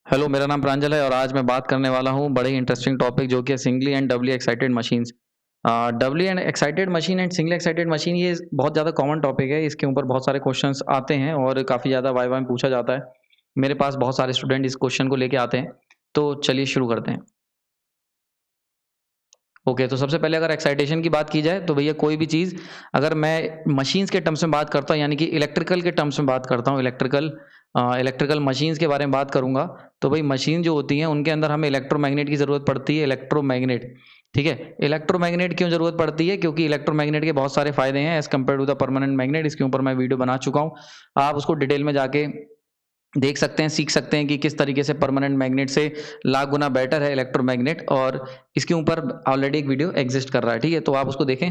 Hello, मेरा नाम प्रांजल है और आज मैं बात करने वाला हूँ बड़े ही इंटरेस्टिंग टॉपिक जो कि है singly and doubly excited machines. Doubly and excited machine and singly excited machine ये बहुत ज़्यादा कॉमन टॉपिक है। इसके ऊपर बहुत सारे क्वेश्चंस आते हैं और काफ़ी ज़्यादा वाइवा में पूछा जाता है। मेरे पास बहुत सारे स्टूडेंट इस क्वेश्चन को लेके आते हैं। तो चलिए शुरू करते हैं। ओके, तो सबसे पहले अगर एक्साइटेशन की बात की जाए तो भैया कोई भी चीज़ अगर मैं मशीन्स के टर्म्स में बात करता हूँ यानी कि इलेक्ट्रिकल के टर्म्स में बात करता हूँ, इलेक्ट्रिकल मशीन्स के बारे में बात करूँगा। तो भाई मशीन जो होती हैं उनके अंदर हमें इलेक्ट्रोमैग्नेट की ज़रूरत पड़ती है, इलेक्ट्रोमैग्नेट। ठीक है, इलेक्ट्रोमैग्नेट क्यों ज़रूरत पड़ती है? क्योंकि इलेक्ट्रोमैग्नेट के बहुत सारे फ़ायदे हैं as compared to the permanent magnet. इसके ऊपर मैं वीडियो बना चुका हूँ। आप उसको डिटेल में जाके देख सकते हैं, सीख सकते हैं कि किस तरीके से परमानेंट मैग्नेट से लाख गुना बेटर है इलेक्ट्रोमैग्नेट, और इसके ऊपर ऑलरेडी एक वीडियो एग्जिस्ट कर रहा है। ठीक है, तो आप उसको देखें।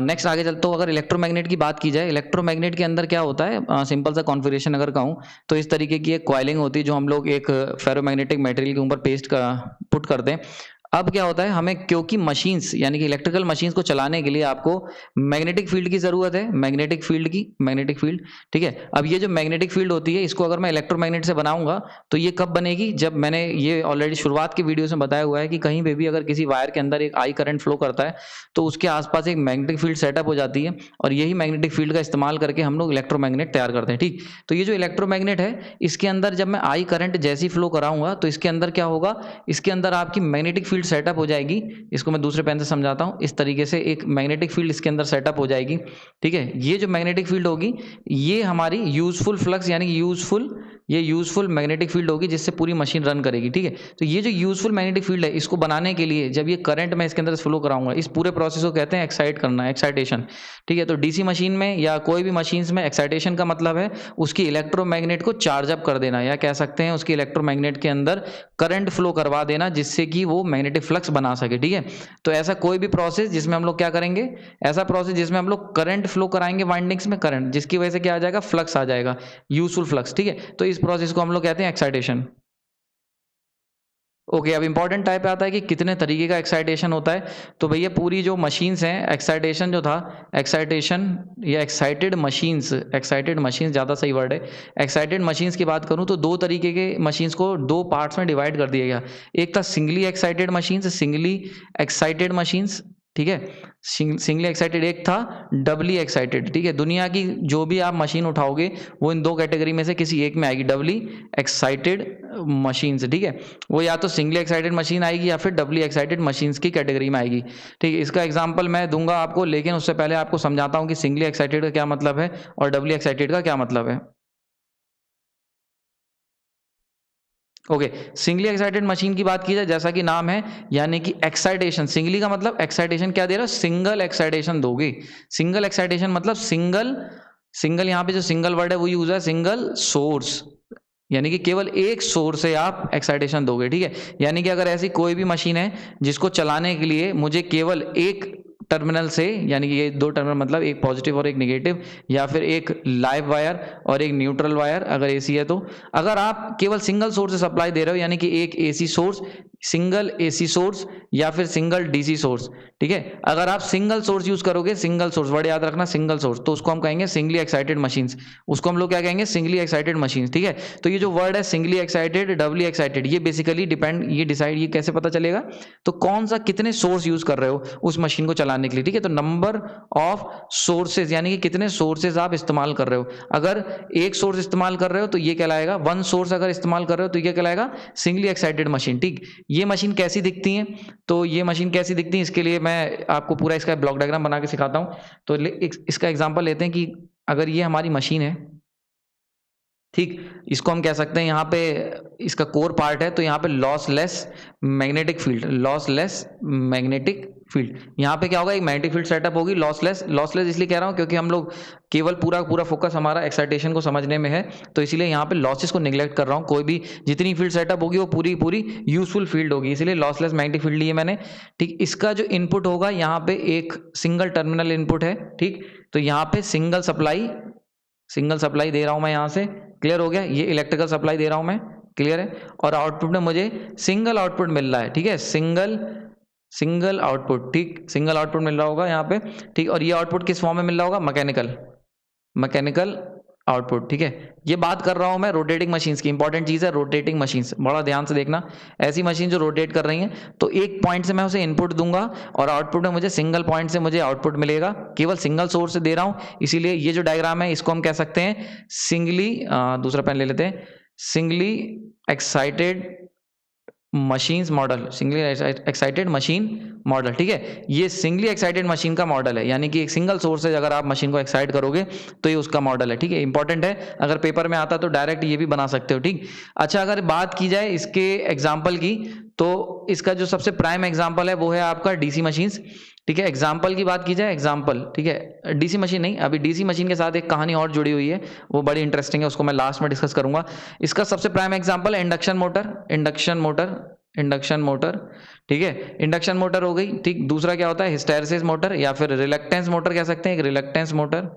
नेक्स्ट आगे चलते हो, अगर इलेक्ट्रोमैग्नेट की बात की जाए, इलेक्ट्रोमैग्नेट के अंदर क्या होता है, सिंपल सा कॉन्फ़िगरेशन अगर कहूँ तो इस तरीके की एक कॉइलिंग होती है जो हम लोग एक फेरोमैग्नेटिक मटेरियल के ऊपर पुट करते हैं। अब क्या होता है, हमें क्योंकि मशीन्स यानी कि इलेक्ट्रिकल मशीन्स को चलाने के लिए आपको मैग्नेटिक फील्ड की ज़रूरत है, मैग्नेटिक फील्ड। ठीक है, अब ये जो मैग्नेटिक फील्ड होती है इसको अगर मैं इलेक्ट्रोमैग्नेट से बनाऊंगा तो ये कब बनेगी? जब मैंने ये ऑलरेडी शुरुआत के वीडियो में बताया हुआ है कि कहीं पे भी अगर किसी वायर के अंदर एक आई करंट फ्लो करता है तो उसके आसपास एक मैग्नेटिक फील्ड सेटअप हो जाती है, और यही मैग्नेटिक फील्ड का इस्तेमाल करके हम लोग इलेक्ट्रोमैग्नेट तैयार करते हैं। ठीक, तो ये जो इलेक्ट्रोमैग्नेट है इसके अंदर जब मैं आई करंट जैसी फ्लो कराऊंगा तो इसके अंदर क्या होगा, इसके अंदर आपकी मैग्नेटिक फील्ड सेटअप हो जाएगी। इसको मैं दूसरे पेन से समझाता हूँ। इस तरीके से एक मैग्नेटिक फील्ड इसके अंदर सेटअप हो जाएगी। ठीक है, ये जो मैग्नेटिक फील्ड होगी ये हमारी यूजफुल फ्लक्स यानी कि यूजफुल मैग्नेटिक फील्ड होगी जिससे पूरी मशीन रन करेगी। ठीक है, तो ये जो यूजफुल मैग्नेटिक फील्ड है इसको बनाने के लिए जब ये करंट मैं इसके अंदर फ्लो कराऊंगा, इस पूरे प्रोसेस को कहते हैं एक्साइट करना, एक्साइटेशन। ठीक है, तो डीसी मशीन में या कोई भी मशीन्स में एक्साइटेशन का मतलब है उसकी इलेक्ट्रोमैग्नेट को चार्ज अप कर देना, या कह सकते हैं उसकी इलेक्ट्रोमैग्नेट के अंदर करंट फ्लो करवा देना जिससे कि वो मैग्नेटिक फ्लक्स बना सके। ठीक है, तो ऐसा कोई भी प्रोसेस जिसमें हम लोग क्या करेंगे, ऐसा प्रोसेस जिसमें हम लोग करंट फ्लो कराएंगे वाइंडिंग्स में, करंट जिसकी वजह से क्या आ जाएगा, फ्लक्स आ जाएगा, यूजफुल फ्लक्स। ठीक है, तो इस प्रोसेस को हम लोग कहते हैं एक्साइटेशन। ओके, अब इंपॉर्टेंट टाइप पे आता है कि कितने तरीके का एक्साइटेशन होता है। तो भैया पूरी जो मशीन्स हैं, एक्साइटेशन जो था, एक्साइटेशन या एक्साइटेड मशीन्स ज़्यादा सही वर्ड है। एक्साइटेड मशीन्स की बात करूँ तो दो तरीके के मशीन्स को दो पार्ट्स में डिवाइड कर दिया गया। एक था सिंगली एक्साइटेड मशीन्स। ठीक है, सिंगली एक्साइटेड, एक था डबली एक्साइटेड। ठीक है, दुनिया की जो भी आप मशीन उठाओगे वो इन दो कैटेगरी में से किसी एक में आएगी, डबली एक्साइटेड मशीन्स। ठीक है, वो या तो सिंगली एक्साइटेड मशीन आएगी या फिर डबली एक्साइटेड मशीन्स की कैटेगरी में आएगी। ठीक है, इसका एग्जांपल मैं दूंगा आपको, लेकिन उससे पहले आपको समझाता हूं कि सिंगली एक्साइटेड का क्या मतलब है और डबली एक्साइटेड का क्या मतलब है। ओके, सिंगली एक्साइटेड मशीन की बात की जाए, जैसा कि नाम है यानी कि एक्साइटेशन, सिंगली का मतलब एक्साइटेशन क्या दे रहा है, सिंगल एक्साइटेशन दोगे। सिंगल एक्साइटेशन मतलब सिंगल, यहाँ पे जो सिंगल वर्ड है वो यूज है, सिंगल सोर्स, यानी कि केवल एक सोर्स से आप एक्साइटेशन दोगे। ठीक है, यानी कि अगर ऐसी कोई भी मशीन है जिसको चलाने के लिए मुझे केवल एक टर्मिनल से, यानी कि ये दो टर्मिनल मतलब एक पॉजिटिव और एक नेगेटिव, या फिर एक लाइव वायर और एक न्यूट्रल वायर अगर एसी है तो, अगर आप केवल सिंगल सोर्स से सप्लाई दे रहे हो यानी कि एक AC source, single AC source या फिर सिंगल डीसी सोर्स। ठीक है, अगर आप सिंगल सोर्स यूज करोगे, सिंगल सोर्स वर्ड याद रखना, सिंगल सोर्स, तो उसको हम कहेंगे सिंगली एक्साइटेड मशीन्स। उसको हम लोग क्या कहेंगे, सिंगली एक्साइटेड मशीन्स। ठीक है, तो ये जो वर्ड है सिंगली एक्साइटेड, डबली एक्साइटेड, ये बेसिकली ये कैसे पता चलेगा, तो कौन सा कितने सोर्स यूज कर रहे हो उस मशीन को चलाने के लिए। ठीक है, तो नंबर ऑफ सोर्सेज यानी कि कितने सोर्सेज आप इस्तेमाल कर रहे हो। अगर एक सोर्स इस्तेमाल कर रहे हो तो ये कहलाएगा, वन सोर्स अगर इस्तेमाल कर रहे हो तो ये कहलाएगा सिंगली एक्साइटेड मशीन। ठीक, ये मशीन कैसी दिखती है, तो ये मशीन कैसी दिखती है इसके लिए मैं आपको पूरा इसका ब्लॉक डायग्राम बना के सिखाता हूं। तो इसका एग्जांपल लेते हैं कि अगर ये हमारी मशीन है, ठीक, इसको हम कह सकते हैं यहाँ पे इसका कोर पार्ट है, तो यहाँ पे लॉसलेस मैग्नेटिक फील्ड, यहाँ पे क्या होगा, एक मैग्नेटिक फील्ड सेटअप होगी, लॉसलेस इसलिए कह रहा हूँ क्योंकि हम लोग केवल पूरा फोकस हमारा एक्साइटेशन को समझने में है, तो इसीलिए यहाँ पे लॉसेस को निगलेक्ट कर रहा हूँ। कोई भी जितनी फील्ड सेटअप होगी वो पूरी यूजफुल फील्ड होगी, इसलिए लॉसलेस मैग्नेटिक फील्ड ली है मैंने। ठीक, इसका जो इनपुट होगा यहाँ पे एक सिंगल टर्मिनल इनपुट है। ठीक, तो यहाँ पे सिंगल सप्लाई दे रहा हूं मैं, यहां से क्लियर हो गया, ये इलेक्ट्रिकल सप्लाई दे रहा हूं मैं, क्लियर है, और आउटपुट में मुझे सिंगल आउटपुट मिल रहा है। ठीक है, सिंगल आउटपुट, ठीक, सिंगल आउटपुट मिल रहा होगा यहाँ पे। ठीक, और ये आउटपुट किस फॉर्म में मिल रहा होगा, मैकेनिकल आउटपुट, ठीक है। ये बात कर रहा हूँ मैं रोटेटिंग मशीन्स की, इंपॉर्टेंट चीज़ है रोटेटिंग मशीन्स, बड़ा ध्यान से देखना। ऐसी मशीन जो रोटेट कर रही हैं, तो एक पॉइंट से मैं उसे इनपुट दूंगा और आउटपुट में मुझे सिंगल पॉइंट से मुझे आउटपुट मिलेगा, केवल सिंगल सोर्स से दे रहा हूँ, इसीलिए ये जो डायग्राम है इसको हम कह सकते हैं सिंगली, दूसरा पेन ले लेते हैं, singly excited machines model, singly excited machine model, ठीक है। ये सिंगली एक्साइटेड मशीन का मॉडल है, यानी कि एक सिंगल सोर्स से अगर आप मशीन को एक्साइट करोगे तो ये उसका मॉडल है, ठीक है। इंपॉर्टेंट है, अगर पेपर में आता तो डायरेक्ट ये भी बना सकते हो, ठीक। अच्छा, अगर बात की जाए इसके एग्जाम्पल की, तो इसका जो सबसे प्राइम एग्जाम्पल है वो है आपका डीसी मशीन्स, ठीक है। एग्जाम्पल की बात की जाए, एग्जाम्पल, ठीक है, डीसी मशीन नहीं, अभी डीसी मशीन के साथ एक कहानी और जुड़ी हुई है, वो बड़ी इंटरेस्टिंग है, उसको मैं लास्ट में डिस्कस करूंगा। इसका सबसे प्राइम एग्जाम्पल है induction motor, induction motor, induction motor, ठीक है। इंडक्शन मोटर हो गई, ठीक। दूसरा क्या होता है, हिस्टैरिसीस मोटर या फिर रिलक्टेंस मोटर कह सकते हैं, एक रिलक्टेंस मोटर,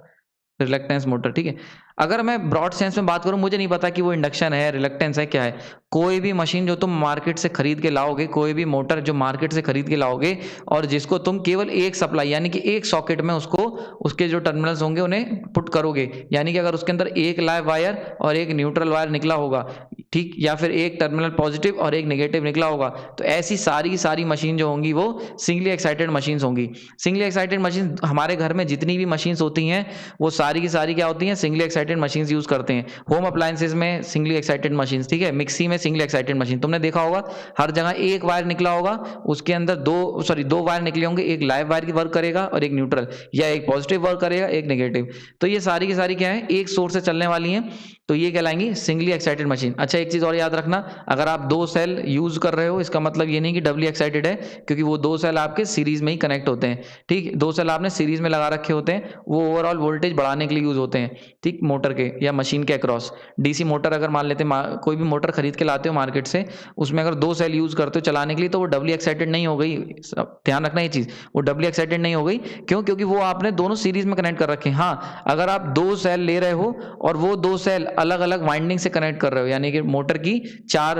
रिलक्टेंस मोटर, ठीक है। अगर मैं ब्रॉड सेंस में बात करूं, मुझे नहीं पता कि वो इंडक्शन है, रिलक्टेंस है, क्या है। कोई भी मशीन जो तुम मार्केट से खरीद के लाओगे, कोई भी मोटर जो मार्केट से खरीद के लाओगे और जिसको तुम केवल एक सप्लाई यानी कि एक सॉकेट में उसको, उसके जो टर्मिनल्स होंगे उन्हें पुट करोगे, यानी कि अगर उसके अंदर एक लाइव वायर और एक न्यूट्रल वायर निकला होगा, ठीक, या फिर एक टर्मिनल पॉजिटिव और एक नेगेटिव निकला होगा, तो ऐसी सारी सारी मशीन जो होंगी वो सिंगली एक्साइटेड मशीन्स होंगी। सिंगली एक्साइटेड मशीन, हमारे घर में जितनी भी मशीन्स होती हैं वो सारी की सारी क्या होती हैं, सिंगली एक्साइटेड मशीन्स यूज करते हैं। होम अप्लायंसेज में सिंगली एक्साइटेड मशीन्स, ठीक है। मिक्सी में सिंगली एक्साइटेड मशीन तुमने देखा होगा, हर जगह एक वायर निकला होगा, उसके अंदर दो वायर निकले होंगे, एक लाइव वायर की वर्क करेगा और एक न्यूट्रल, या एक पॉजिटिव वर्क करेगा एक नेगेटिव, तो ये सारी की सारी क्या है, एक सोर्स से चलने वाली हैं, तो ये कहलाएंगी सिंगली एक्साइटेड मशीन। अच्छा, एक चीज और याद रखना, अगर आप दो सेल यूज कर रहे हो, इसका मतलब ये नहीं कि डबली एक्साइटेड है, क्योंकि वो दो सेल आपके सीरीज में ही कनेक्ट होते हैं, ठीक। दो सेल आपने सीरीज में लगा रखे होते हैं, वो ओवरऑल वोल्टेज बढ़ाने के लिए यूज होते हैं, ठीक, मोटर के या मशीन के अक्रॉस। डीसी मोटर अगर मान लेते हैं, कोई भी मोटर खरीद के लाते हो मार्केट से, उसमें अगर दो सेल यूज करते हो चलाने के लिए, तो वो डबली एक्साइटेड नहीं हो गई, ध्यान रखना ये चीज, वो डबली एक्साइटेड नहीं हो गई, क्यों, क्योंकि वो आपने दोनों सीरीज में कनेक्ट कर रखे हैं। हाँ, अगर आप दो सेल ले रहे हो और वो दो सेल अलग अलग वाइंडिंग से कनेक्ट कर रहे हो, यानी कि मोटर की चार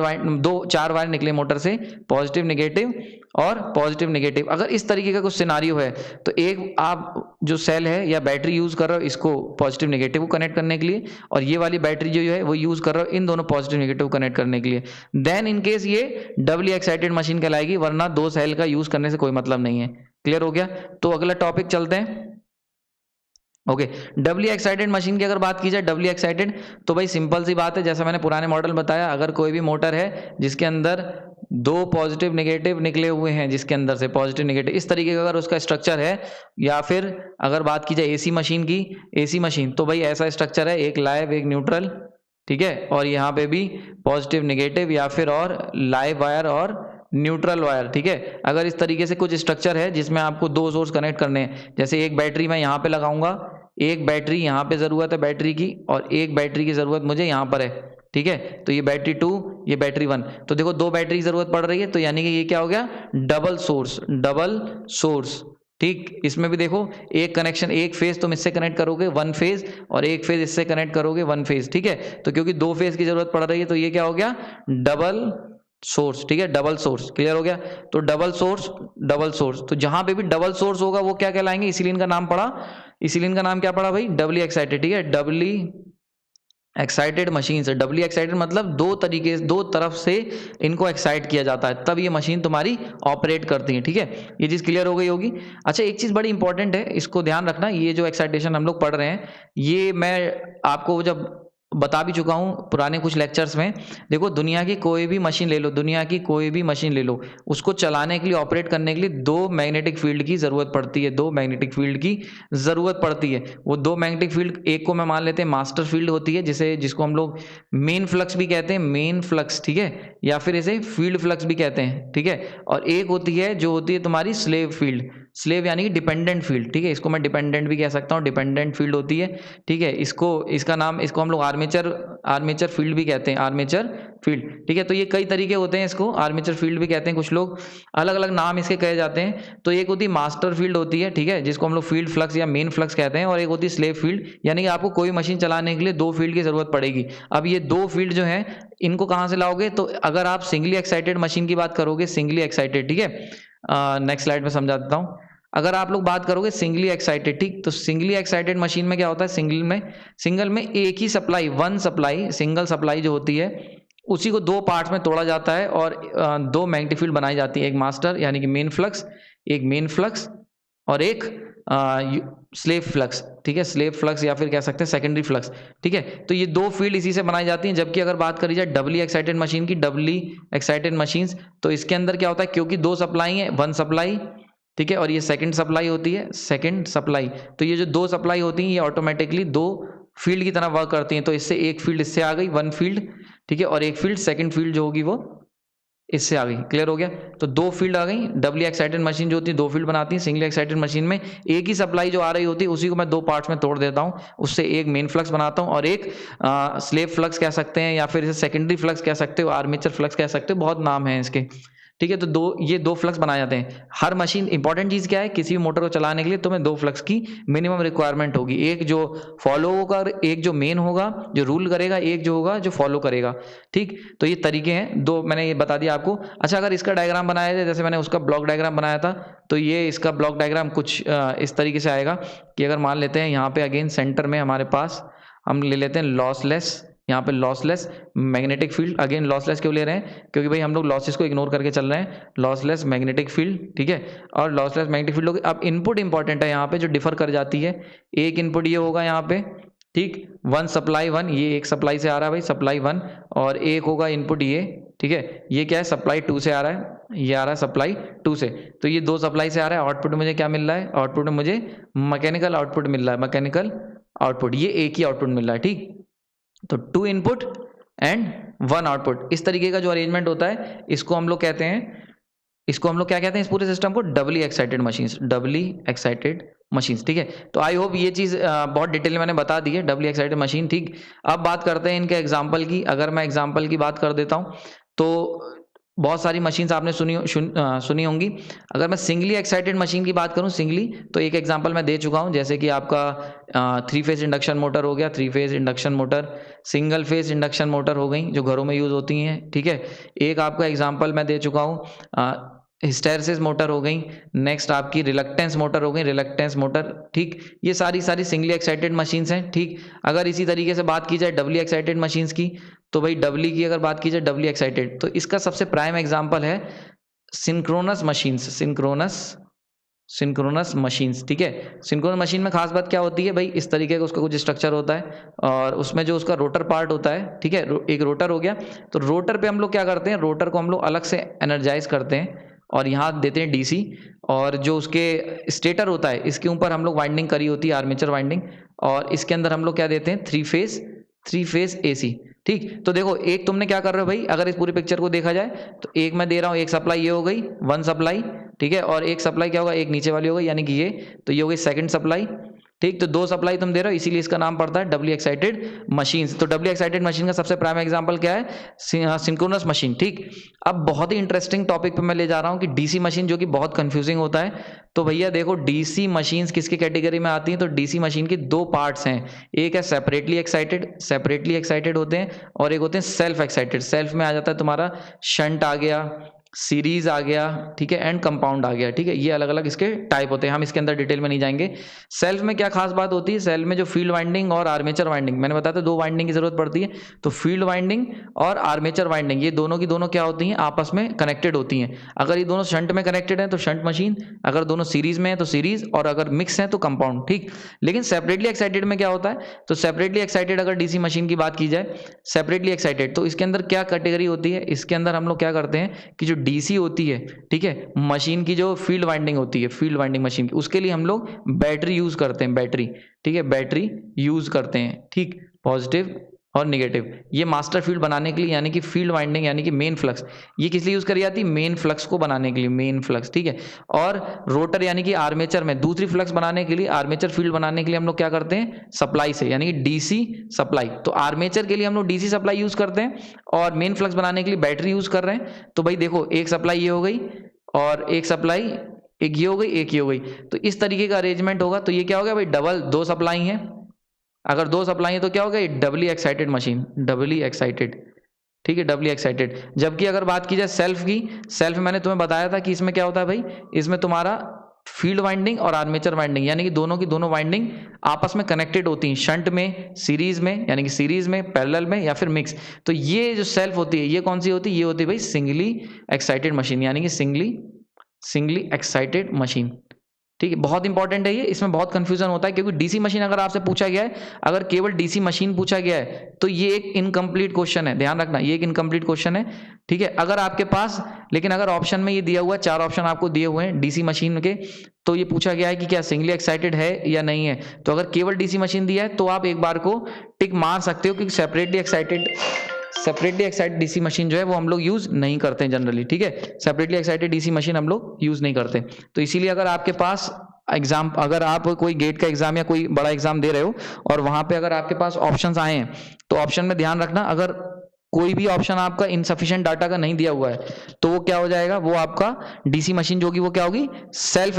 वायर निकले मोटर से, पॉजिटिव नेगेटिव और पॉजिटिव नेगेटिव, अगर इस तरीके का कुछ सिनारियो है, तो एक आप जो सेल है या बैटरी यूज कर रहे हो इसको पॉजिटिव नेगेटिव को कनेक्ट करने के लिए, और ये वाली बैटरी जो है वो यूज कर रहे हो इन दोनों पॉजिटिव नेगेटिव कनेक्ट करने के लिए, देन इन केस ये डबली एक्साइटेड मशीन कहलाएगी, वरना दो सेल का यूज करने से कोई मतलब नहीं है। क्लियर हो गया? तो अगला टॉपिक चलते हैं। ओके, डबली एक्साइटेड मशीन की अगर बात की जाए, डबली एक्साइटेड, तो भाई सिंपल सी बात है, जैसा मैंने पुराने मॉडल बताया, अगर कोई भी मोटर है जिसके अंदर दो पॉजिटिव नेगेटिव निकले हुए हैं, जिसके अंदर से पॉजिटिव नेगेटिव इस तरीके का अगर उसका स्ट्रक्चर है, या फिर अगर बात की जाए एसी मशीन की, एसी मशीन, तो भाई ऐसा स्ट्रक्चर है, एक लाइव एक न्यूट्रल, ठीक है, और यहाँ पे भी पॉजिटिव नेगेटिव या फिर और लाइव वायर और न्यूट्रल वायर, ठीक है। अगर इस तरीके से कुछ स्ट्रक्चर है जिसमें आपको दो सोर्स कनेक्ट करने हैं, जैसे एक बैटरी मैं यहाँ पे लगाऊंगा, एक बैटरी यहाँ पे जरूरत है बैटरी की, और एक बैटरी की जरूरत मुझे यहाँ पर है, ठीक है। तो ये बैटरी 2, ये बैटरी 1, तो देखो दो बैटरी की जरूरत पड़ रही है, तो यानी कि ये क्या हो गया, डबल सोर्स, डबल सोर्स, ठीक। इसमें भी देखो एक कनेक्शन, एक फेज तुम इससे कनेक्ट करोगे वन फेज, और एक फेज इससे कनेक्ट करोगे वन फेज, ठीक है। तो क्योंकि दो फेज की जरूरत पड़ रही है, तो ये क्या हो गया, डबल सोर्स, ठीक है, डबल सोर्स। क्लियर हो गया? तो डबल सोर्स, डबल सोर्स, तो जहां पे भी डबल सोर्स होगा वो क्या कहलाएंगे, इसीलिए इनका नाम पड़ा, इसीलिए इनका नाम क्या पड़ा भाई, डबली एक्साइटेड, ठीक है। डबली एक्साइटेड मशीन से, डबली एक्साइटेड मतलब दो तरीके, दो तरफ से इनको एक्साइट किया जाता है, तब ये मशीन तुम्हारी ऑपरेट करती है, ठीक है। ये चीज क्लियर हो गई होगी। अच्छा, एक चीज बड़ी इंपॉर्टेंट है, इसको ध्यान रखना, ये जो एक्साइटेशन हम लोग पढ़ रहे हैं, ये मैं आपको जब बता भी चुका हूं पुराने कुछ लेक्चर्स में। देखो, दुनिया की कोई भी मशीन ले लो, दुनिया की कोई भी मशीन ले लो, उसको चलाने के लिए, ऑपरेट करने के लिए दो मैग्नेटिक फील्ड की जरूरत पड़ती है, दो मैग्नेटिक फील्ड की जरूरत पड़ती है। वो दो मैग्नेटिक फील्ड, एक को मैं मान लेते हैं मास्टर फील्ड होती है, जिसको हम लोग मेन फ्लक्स भी कहते हैं, मेन फ्लक्स, ठीक है, या फिर इसे फील्ड फ्लक्स भी कहते हैं, ठीक है। और एक होती है जो होती है तुम्हारी स्लेव फील्ड, स्लेव यानी कि डिपेंडेंट फील्ड, ठीक है, इसको मैं डिपेंडेंट भी कह सकता हूँ, डिपेंडेंट फील्ड होती है, ठीक है। इसका नाम, इसको हम लोग आर्मेचर फील्ड भी कहते हैं, आर्मेचर फील्ड, ठीक है। तो ये कई तरीके होते हैं, इसको आर्मेचर फील्ड भी कहते हैं, कुछ लोग अलग अलग नाम इसके कहे जाते हैं। तो एक होती है मास्टर फील्ड होती है, ठीक है, जिसको हम लोग फील्ड फ्लक्स या मेन फ्लक्स कहते हैं, और एक होती है स्लेव फील्ड, यानी कि आपको कोई मशीन चलाने के लिए दो फील्ड की जरूरत पड़ेगी। अब ये दो फील्ड जो है, इनको कहाँ से लाओगे, तो अगर आप सिंगली एक्साइटेड मशीन की बात करोगे, सिंगली एक्साइटेड, ठीक है, नेक्स्ट स्लाइड में समझा देता हूँ। अगर आप लोग बात करोगे सिंगली एक्साइटेड, ठीक, तो सिंगली एक्साइटेड मशीन में क्या होता है, सिंगल में एक ही supply, one supply, single supply जो होती है उसी को दो पार्ट्स में तोड़ा जाता है और दो मैग्नेटिक फील्ड बनाई जाती है, एक मास्टर यानी कि मेन फ्लक्स और एक स्लेव फ्लक्स, ठीक है, स्लेव फ्लक्स या फिर कह सकते हैं सेकेंडरी फ्लक्स, ठीक है। तो ये दो फील्ड इसी से बनाई जाती हैं। जबकि अगर बात करी जाए डबली एक्साइटेड मशीन की, डबली एक्साइटेड मशीन्स, तो इसके अंदर क्या होता है, क्योंकि दो सप्लाई है, वन सप्लाई, ठीक है, और ये सेकंड सप्लाई होती है, सेकंड सप्लाई, तो ये जो दो सप्लाई होती हैं ये ऑटोमेटिकली दो फील्ड की तरह वर्क करती हैं। तो इससे एक फील्ड इससे आ गई, वन फील्ड, ठीक है, और एक फील्ड सेकंड फील्ड जो होगी वो इससे आ गई। क्लियर हो गया? तो दो फील्ड आ गई। डबली एक्साइटेड मशीन जो होती है दो फील्ड बनाती है। सिंगली एक्साइटेड मशीन में एक ही सप्लाई जो आ रही होती है उसी को मैं दो पार्ट्स में तोड़ देता हूं, उससे एक मेन फ्लक्स बनाता हूं और एक स्लेव फ्लक्स कह सकते हैं या फिर इसे सेकेंडरी फ्लक्स कह सकते हो, आर्मेचर फ्लक्स कह सकते हो, बहुत नाम है इसके, ठीक है। तो ये दो फ्लक्स बनाए जाते हैं हर मशीन। इंपॉर्टेंट चीज क्या है, किसी भी मोटर को चलाने के लिए तुम्हें दो फ्लक्स की मिनिमम रिक्वायरमेंट होगी, एक जो फॉलो होगा, एक जो मेन होगा जो रूल करेगा, एक जो होगा जो फॉलो करेगा, ठीक। तो ये तरीके हैं दो, मैंने ये बता दिया आपको। अच्छा, अगर इसका डायग्राम बनाया जाए, जैसे मैंने उसका ब्लॉक डायग्राम बनाया था, तो ये इसका ब्लॉक डायग्राम कुछ इस तरीके से आएगा कि अगर मान लेते हैं यहाँ पे अगेन सेंटर में हमारे पास हम ले लेते हैं लॉसलेस, यहाँ पे lossless magnetic field. Again lossless क्यों ले रहे हैं, क्योंकि भाई हम लोग लॉसेस को इग्नोर करके चल रहे हैं। लॉसलेस मैग्नेटिक फील्ड, ठीक है, और लॉसलेस मैग्नेटिक फील्ड होगी। अब इनपुट इंपॉर्टेंट है यहाँ पे, जो डिफर कर जाती है। एक इनपुट ये होगा यहाँ पे, ठीक, वन सप्लाई वन, ये एक सप्लाई से आ रहा है भाई, सप्लाई वन, और एक होगा इनपुट ये, ठीक है, ये क्या है, सप्लाई टू से आ रहा है, ये आ रहा है सप्लाई टू से। तो ये दो सप्लाई से आ रहा है। आउटपुट में मुझे क्या मिल रहा है, आउटपुट में मुझे मैकेनिकल आउटपुट मिल रहा है, मैकेनिकल आउटपुट, ये एक ही आउटपुट मिल रहा है, ठीक। तो two input and one output, इस तरीके का जो अरेंजमेंट होता है इसको हम लोग कहते हैं, इसको हम लोग क्या कहते हैं, इस पूरे सिस्टम को डबली एक्साइटेड मशीन्स, डबली एक्साइटेड मशीन्स, ठीक है। तो आई होप ये चीज़ बहुत डिटेल में मैंने बता दी है, डबली एक्साइटेड मशीन, ठीक। अब बात करते हैं इनके एग्जाम्पल की। अगर मैं एग्जाम्पल की बात कर देता हूँ तो बहुत सारी मशीन्स आपने सुनी होंगी। अगर मैं सिंगली एक्साइटेड मशीन की बात करूं, सिंगली, तो एक एग्जांपल मैं दे चुका हूं, जैसे कि आपका थ्री फेज इंडक्शन मोटर हो गया, three phase induction motor, single phase induction motor हो गई जो घरों में यूज़ होती हैं, ठीक है। एक आपका एग्जांपल मैं दे चुका हूँ, हिस्टेरेसिस मोटर हो गई, नेक्स्ट आपकी रिलक्टेंस मोटर हो गई, रिलक्टेंस मोटर, ठीक। ये सारी सिंगली एक्साइटेड मशीन्स हैं, ठीक। अगर इसी तरीके से बात की जाए डबली एक्साइटेड मशीन्स की, तो भाई डबली की अगर बात की जाए, डबली एक्साइटेड, तो इसका सबसे प्राइम एग्जांपल है सिंक्रोनस मशीन्स, सिंक्रोनस मशीन्स, ठीक है। सिंक्रोनस मशीन में खास बात क्या होती है भाई, इस तरीके का उसका कुछ स्ट्रक्चर होता है और उसमें जो उसका रोटर पार्ट होता है, ठीक है, एक रोटर हो गया। तो रोटर पे हम लोग क्या करते हैं, रोटर को हम लोग अलग से एनर्जाइज करते हैं और यहाँ देते हैं डीसी, और जो उसके स्टेटर होता है इसके ऊपर हम लोग वाइंडिंग करी होती है, आर्मेचर वाइंडिंग, और इसके अंदर हम लोग क्या देते हैं, थ्री फेज एसी, ठीक। तो देखो, एक तुमने क्या कर रहे हो भाई, अगर इस पूरी पिक्चर को देखा जाए तो एक मैं दे रहा हूँ, एक सप्लाई ये हो गई, वन सप्लाई, ठीक है, और एक सप्लाई क्या होगा, एक नीचे वाली हो गई, यानी कि ये, तो ये हो गई सेकंड सप्लाई, ठीक। तो दो सप्लाई तुम दे रहे हो, इसीलिए इसका नाम पड़ता है डबली एक्साइटेड मशीन्स। तो डबली एक्साइटेड मशीन का सबसे प्राइम एग्जांपल क्या है, सिंक्रोनस मशीन, ठीक। अब बहुत ही इंटरेस्टिंग टॉपिक पे मैं ले जा रहा हूँ कि डीसी मशीन, जो कि बहुत कंफ्यूजिंग होता है। तो भैया देखो, डीसी मशीन्स किसकी कैटेगरी में आती हैं, तो डीसी मशीन की दो पार्ट्स हैं, एक है सेपरेटली एक्साइटेड होते हैं, और एक होते हैं सेल्फ एक्साइटेड। सेल्फ में आ जाता है तुम्हारा शंट आ गया, सीरीज आ गया, ठीक है, एंड कंपाउंड आ गया, ठीक है। ये अलग अलग इसके टाइप होते हैं, हम इसके अंदर डिटेल में नहीं जाएंगे। सेल्फ में क्या खास बात होती है, सेल्फ में जो फील्ड वाइंडिंग और आर्मेचर वाइंडिंग, मैंने बताया था दो वाइंडिंग की जरूरत पड़ती है। तो फील्ड वाइंडिंग और आर्मेचर वाइंडिंग, ये दोनों की दोनों क्या होती हैं, आपस में कनेक्टेड होती हैं। अगर ये दोनों शंट में कनेक्टेड हैं तो शंट मशीन, अगर दोनों सीरीज में है तो सीरीज, और अगर मिक्स है तो कंपाउंड, ठीक। लेकिन सेपरेटली एक्साइटेड में क्या होता है, तो सेपरेटली एक्साइटेड अगर डीसी मशीन की बात की जाए, सेपरेटली एक्साइटेड, तो इसके अंदर क्या कैटेगरी होती है, इसके अंदर हम लोग क्या करते हैं कि जो डीसी होती है, ठीक है, मशीन की जो फील्ड वाइंडिंग होती है, फील्ड वाइंडिंग मशीन की, उसके लिए हम लोग बैटरी यूज करते हैं, बैटरी, ठीक है, बैटरी यूज करते हैं, ठीक, पॉजिटिव और नेगेटिव, ये मास्टर फील्ड बनाने के लिए, यानी कि फील्ड वाइंडिंग यानी कि मेन फ्लक्स, ये किस लिए यूज करी जाती है, मेन फ्लक्स को बनाने के लिए, मेन फ्लक्स, ठीक है। और रोटर यानी कि आर्मेचर में दूसरी फ्लक्स बनाने के लिए, आर्मेचर फील्ड बनाने के लिए हम लोग क्या करते हैं, सप्लाई से, यानी कि डीसी सप्लाई। तो आर्मेचर के लिए हम लोग डीसी सप्लाई यूज करते हैं और मेन फ्लक्स बनाने के लिए बैटरी यूज कर रहे हैं। तो भाई देखो, एक सप्लाई ये हो गई और एक सप्लाई, एक ये हो गई, एक ये हो गई, तो इस तरीके का अरेंजमेंट होगा। तो ये क्या हो गया भाई, डबल, दो सप्लाई है, अगर दो सप्लाई है तो क्या होगा, ये डबली एक्साइटेड मशीन, डबली एक्साइटेड, ठीक है, डबली एक्साइटेड। जबकि अगर बात की जाए सेल्फ की, सेल्फ मैंने तुम्हें बताया था कि इसमें क्या होता है भाई, इसमें तुम्हारा फील्ड वाइंडिंग और आर्मेचर वाइंडिंग, यानी कि दोनों की दोनों वाइंडिंग आपस में कनेक्टेड होती हैं, शंट में, सीरीज में, यानी कि सीरीज में, पैरेलल में या फिर मिक्स। तो ये जो सेल्फ होती है ये कौन सी होती है, ये होती है भाई सिंगली एक्साइटेड मशीन, यानी कि सिंगली एक्साइटेड मशीन। ठीक है, बहुत इंपॉर्टेंट है ये, इसमें बहुत कंफ्यूजन होता है क्योंकि डीसी मशीन अगर आपसे पूछा गया है, अगर केवल डीसी मशीन पूछा गया है तो ये एक इनकम्प्लीट क्वेश्चन है, ध्यान रखना ये एक इनकम्प्लीट क्वेश्चन है। ठीक है, अगर आपके पास, लेकिन अगर ऑप्शन में ये दिया हुआ है, 4 ऑप्शन आपको दिए हुए हैं डीसी मशीन के, तो ये पूछा गया है कि क्या सिंगली एक्साइटेड है या नहीं है। तो अगर केवल डीसी मशीन दिया है तो आप एक बार को टिक मार सकते हो कि सेपरेटली एक्साइटेड डीसी मशीन जो है वो हम लोग यूज नहीं करते हैं जनरली। ठीक है, सेपरेटली एक्साइटेड डीसी मशीन हम लोग यूज नहीं करते। तो इसीलिए अगर आपके पास एग्जाम, अगर आप कोई गेट का एग्जाम या कोई बड़ा एग्जाम दे रहे हो और वहां पे अगर आपके पास ऑप्शंस आए हैं तो ऑप्शन में ध्यान रखना, अगर कोई भी ऑप्शन आपका इनसफिशिएंट डाटा का नहीं दिया हुआ है तो वो क्या हो जाएगा, वो आपका डीसी मशीन जो होगी वो क्या होगी, सेल्फ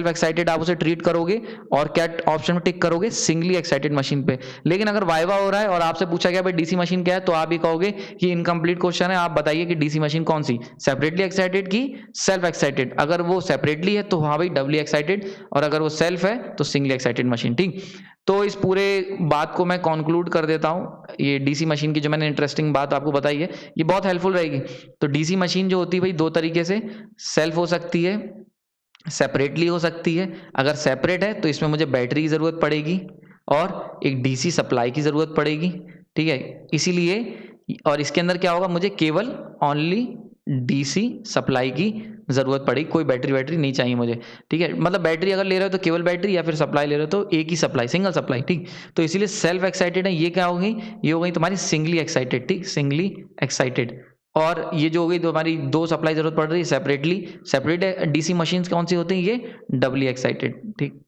एक्साइटेड आप उसे ट्रीट करोगे और क्या ऑप्शन में टिक करोगे, सिंगली एक्साइटेड मशीन पे। लेकिन अगर वाइवा हो रहा है और आपसे पूछा गया भाई डीसी मशीन क्या है, तो आप ही कहोगे कि इनकम्प्लीट क्वेश्चन है, आप बताइए कि डीसी मशीन कौन सी, सेपरेटली एक्साइटेड की सेल्फ एक्साइटेड। अगर वो सेपरेटली है तो हाँ भाई डबली एक्साइटेड, और अगर वो सेल्फ है तो सिंगली एक्साइटेड मशीन। ठीक, तो इस पूरे बात को मैं कंक्लूड कर देता हूँ, ये डीसी मशीन की जो मैंने इंटरेस्टिंग बात आपको बताई है ये बहुत हेल्पफुल रहेगी। तो डीसी मशीन जो होती है भाई दो तरीके से, सेल्फ हो सकती है, सेपरेटली हो सकती है। अगर सेपरेट है तो इसमें मुझे बैटरी की ज़रूरत पड़ेगी और एक डीसी सप्लाई की ज़रूरत पड़ेगी। ठीक है, इसीलिए, और इसके अंदर क्या होगा, मुझे केवल ओनली डीसी सप्लाई की ज़रूरत पड़ेगी, कोई बैटरी नहीं चाहिए मुझे। ठीक है, मतलब बैटरी अगर ले रहे हो तो केवल बैटरी, या फिर सप्लाई ले रहे हो तो एक ही सप्लाई, सिंगल सप्लाई। ठीक, तो इसीलिए सेल्फ एक्साइटेड है, ये क्या होगी, ये हो गई तुम्हारी सिंगली एक्साइटेड। ठीक, सिंगली एक्साइटेड। और ये जो हो गई तुम्हारी दो सप्लाई जरूरत पड़ रही है सेपरेट डीसी मशीन्स कौन सी होती हैं, ये डबली एक्साइटेड। ठीक,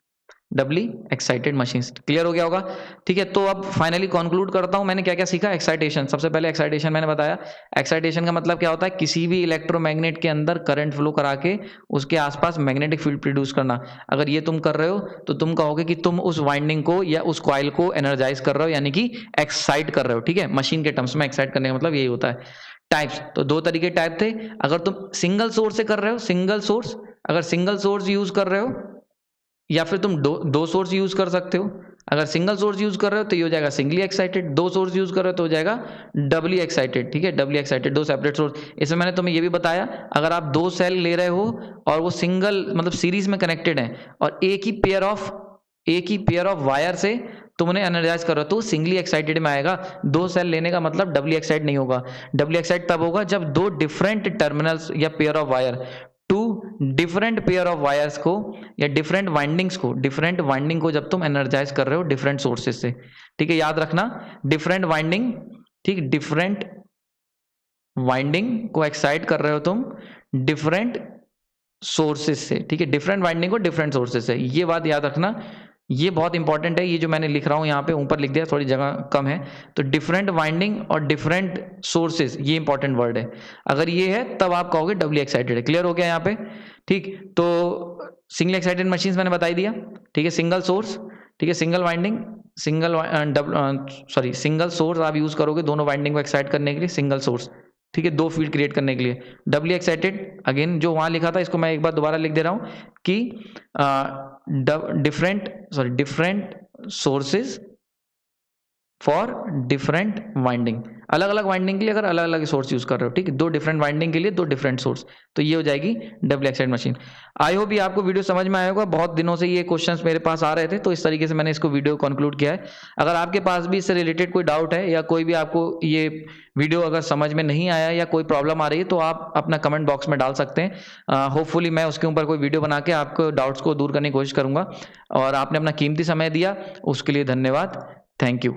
डबली एक्साइटेड मशीन्स। क्लियर हो गया होगा। ठीक है, तो अब फाइनली कंक्लूड करता हूं मैंने क्या क्या सीखा। एक्साइटेशन, सबसे पहले एक्साइटेशन मैंने बताया, एक्साइटेशन का मतलब क्या होता है, किसी भी इलेक्ट्रोमैग्नेट के अंदर करंट फ्लो करा के उसके आसपास मैग्नेटिक फील्ड प्रोड्यूस करना। अगर ये तुम कर रहे हो तो तुम कहोगे कि तुम उस वाइंडिंग को या उस कॉइल को एनर्जाइज कर रहे हो, यानी कि एक्साइट कर रहे हो। ठीक है, मशीन के टर्म्स में एक्साइट करने का मतलब यही होता है। टाइप्स, तो दो तरीके टाइप थे। अगर तुम सिंगल सोर्स से कर रहे हो, अगर सिंगल सोर्स यूज कर रहे हो, या फिर तुम दो सोर्स यूज कर सकते हो। अगर सिंगल सोर्स यूज कर रहे हो तो ये हो जाएगा सिंगली एक्साइटेड, दो सोर्स यूज कर रहे हो तो हो जाएगा डबली एक्साइटेड। ठीक है, डबली एक्साइटेड, दो सेपरेट सोर्स। इसमें मैंने तुम्हें ये भी बताया, अगर आप दो सेल ले रहे हो और वो सिंगल मतलब सीरीज में कनेक्टेड है और एक ही पेयर ऑफ वायर से तुम उन्हें एनर्जाइज कर रहे हो तो सिंगली एक्साइटेड में आएगा। दो सेल लेने का मतलब डबली एक्साइट नहीं होगा। डबली एक्साइट तब होगा जब दो डिफरेंट टर्मिनल्स या pair of wire, two different pair of wires को या डिफरेंट वाइंडिंग को जब तुम एनर्जाइज कर रहे हो डिफरेंट सोर्सेज से। ठीक है, याद रखना, डिफरेंट वाइंडिंग को एक्साइट कर रहे हो तुम डिफरेंट सोर्सेज से। ठीक है, डिफरेंट वाइंडिंग को डिफरेंट सोर्सेज से, ये बात याद रखना, ये बहुत इंपॉर्टेंट है। ये जो मैंने लिख रहा हूं यहाँ पे ऊपर लिख दिया, थोड़ी जगह कम है, तो डिफरेंट वाइंडिंग और डिफरेंट सोर्सेज, ये इंपॉर्टेंट वर्ड है। अगर ये है तब आप कहोगे डबली एक्साइटेड है। क्लियर हो गया यहाँ पे। ठीक, तो सिंगल एक्साइटेड मशीन्स मैंने बताई दिया। ठीक है, सिंगल सोर्स, ठीक है, सिंगल वाइंडिंग, सिंगल सोर्स आप यूज करोगे दोनों वाइंडिंग को एक्साइट करने के लिए, सिंगल सोर्स। ठीक है, दो फील्ड क्रिएट करने के लिए। डबली एक्साइटेड, अगेन जो वहां लिखा था इसको मैं एक बार दोबारा लिख दे रहा हूं कि different sources for different winding, अलग अलग वाइंडिंग के लिए अगर अलग अलग सोर्स यूज कर रहे हो। ठीक है, दो डिफरेंट वाइंडिंग के लिए दो डिफरेंट सोर्स, तो ये हो जाएगी double excited machine. I hope ये आपको वीडियो समझ में आया होगा। बहुत दिनों से ये क्वेश्चंस मेरे पास आ रहे थे, तो इस तरीके से मैंने इसको वीडियो कंक्लूड किया है। अगर आपके पास भी इससे रिलेटेड कोई डाउट है या कोई भी आपको ये वीडियो अगर समझ में नहीं आया या कोई प्रॉब्लम आ रही है तो आप अपना कमेंट बॉक्स में डाल सकते हैं। होपफुली मैं उसके ऊपर कोई वीडियो बना के आपको डाउट्स को दूर करने की कोशिश करूंगा। और आपने अपना कीमती समय दिया उसके लिए धन्यवाद। Thank you.